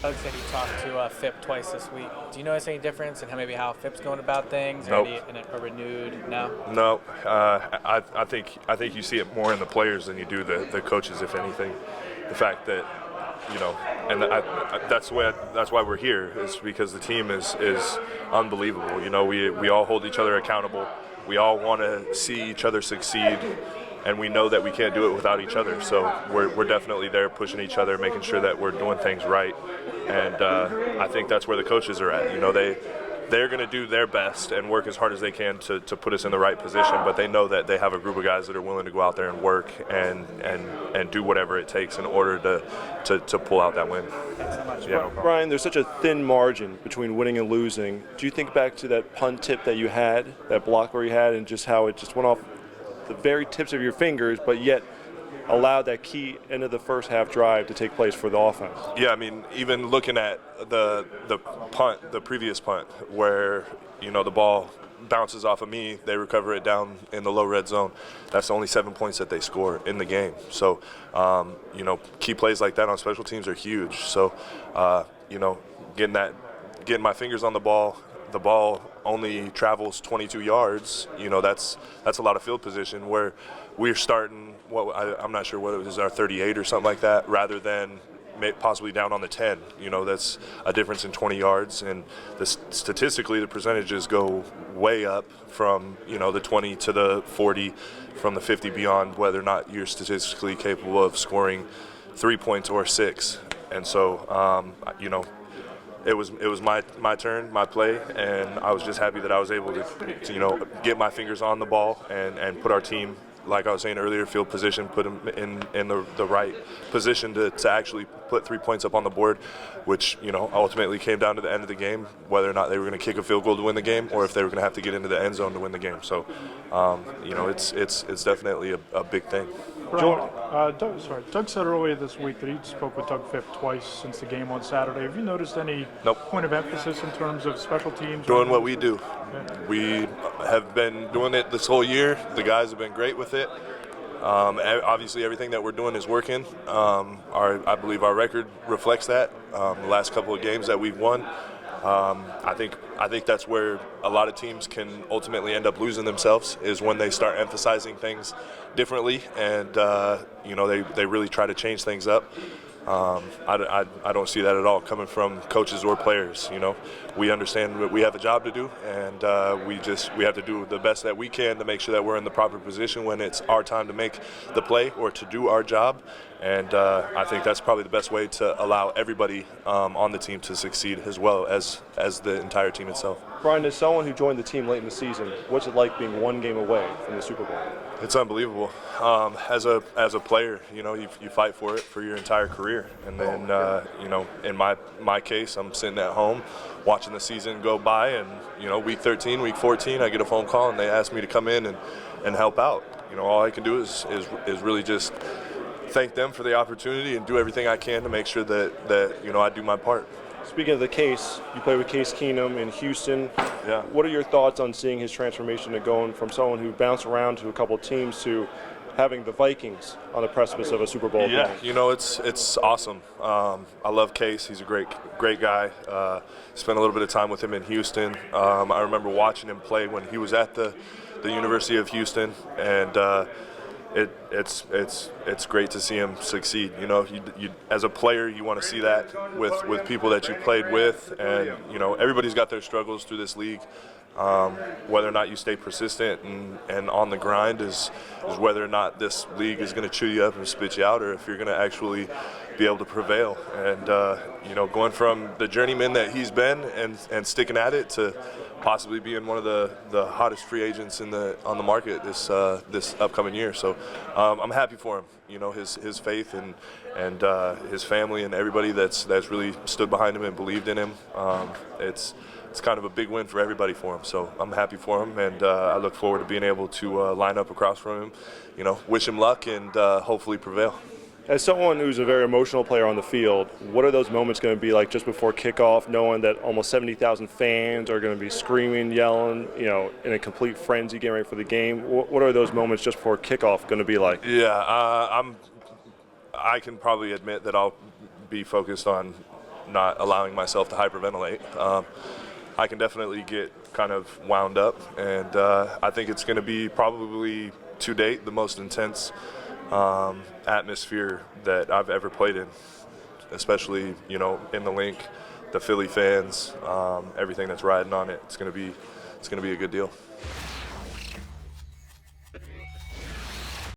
Doug said he talked to Phip twice this week. Do you notice any difference in how Phip's going about things? Nope. Or any a renewed? No. No, I think you see it more in the players than you do the coaches, if anything. The fact that and that's why we're here, is because the team is unbelievable. We all hold each other accountable. We all want to see each other succeed, and we know that we can't do it without each other. So we're definitely there pushing each other, making sure that we're doing things right. And I think that's where the coaches are at. They're going to do their best and work as hard as they can to put us in the right position, but they know that they have a group of guys that are willing to go out there and work and do whatever it takes in order to pull out that win. Thanks so much. Yeah. Bryan, there's such a thin margin between winning and losing. Do you think back to that punt tip that you had, that block where you had, and just how it just went off the very tips of your fingers, but yet allowed that key end of the first half drive to take place for the offense? Yeah, I mean, even looking at the punt, the previous punt, where the ball bounces off of me, they recover it down in the low red zone. That's only 7 points that they score in the game. So, key plays like that on special teams are huge. So, getting my fingers on the ball only travels 22 yards. That's a lot of field position where we're starting. I'm not sure what it was, our 38 or something like that, rather than possibly down on the 10. That's a difference in 20 yards, and statistically the percentages go way up from the 20 to the 40, from the 50 beyond, whether or not you're statistically capable of scoring 3 points or 6. And so it was my turn, my play, and I was just happy that I was able to get my fingers on the ball and put our team, like I was saying earlier, field position, put them in the right position to actually put 3 points up on the board, which ultimately came down to the end of the game, whether or not they were going to kick a field goal to win the game or if they were going to have to get into the end zone to win the game. So, it's definitely a big thing. Doug said earlier this week that he spoke with Doug Phip twice since the game on Saturday. Have you noticed any point of emphasis in terms of special teams? Doing what we do. We have been doing it this whole year. The guys have been great with it. Obviously, everything that we're doing is working. I believe our record reflects that. The last couple of games that we've won, I think that's where a lot of teams can ultimately end up losing themselves, is when they start emphasizing things differently, and they really try to change things up. I don't see that at all coming from coaches or players. We understand that we have a job to do, and we have to do the best that we can to make sure that we're in the proper position when it's our time to make the play or to do our job. And I think that's probably the best way to allow everybody on the team to succeed, as well as the entire team itself. Bryan, as someone who joined the team late in the season, what's it like being one game away from the Super Bowl? It's unbelievable. As a player, you fight for it for your entire career, and then in my case, I'm sitting at home watching the season go by, and week 13, week 14, I get a phone call and they ask me to come in and help out. All I can do is really just thank them for the opportunity and do everything I can to make sure that I do my part. Speaking of the Case, you played with Case Keenum in Houston. Yeah. What are your thoughts on seeing his transformation to going from someone who bounced around to a couple of teams to having the Vikings on the precipice of a Super Bowl? Yeah, it's awesome. I love Case. He's a great guy. Spent a little bit of time with him in Houston. I remember watching him play when he was at the University of Houston, and it's great to see him succeed. You as a player, you want to see that with people that you played with, and everybody's got their struggles through this league. Whether or not you stay persistent and on the grind is whether or not this league is going to chew you up and spit you out, or if you're going to actually be able to prevail. And going from the journeyman that he's been and sticking at it to possibly being one of the hottest free agents on the market this upcoming year. So I'm happy for him. His faith and his family and everybody that's really stood behind him and believed in him. It's kind of a big win for everybody for him. So I'm happy for him, and I look forward to being able to line up across from him, wish him luck, and hopefully prevail. As someone who's a very emotional player on the field, what are those moments going to be like just before kickoff, knowing that almost 70,000 fans are going to be screaming, yelling, in a complete frenzy getting ready for the game? What are those moments just before kickoff going to be like? Yeah, I can probably admit that I'll be focused on not allowing myself to hyperventilate. I can definitely get kind of wound up, and I think it's going to be probably to date the most intense atmosphere that I've ever played in, especially in the link, the Philly fans, everything that's riding on it. It's going to be a good deal.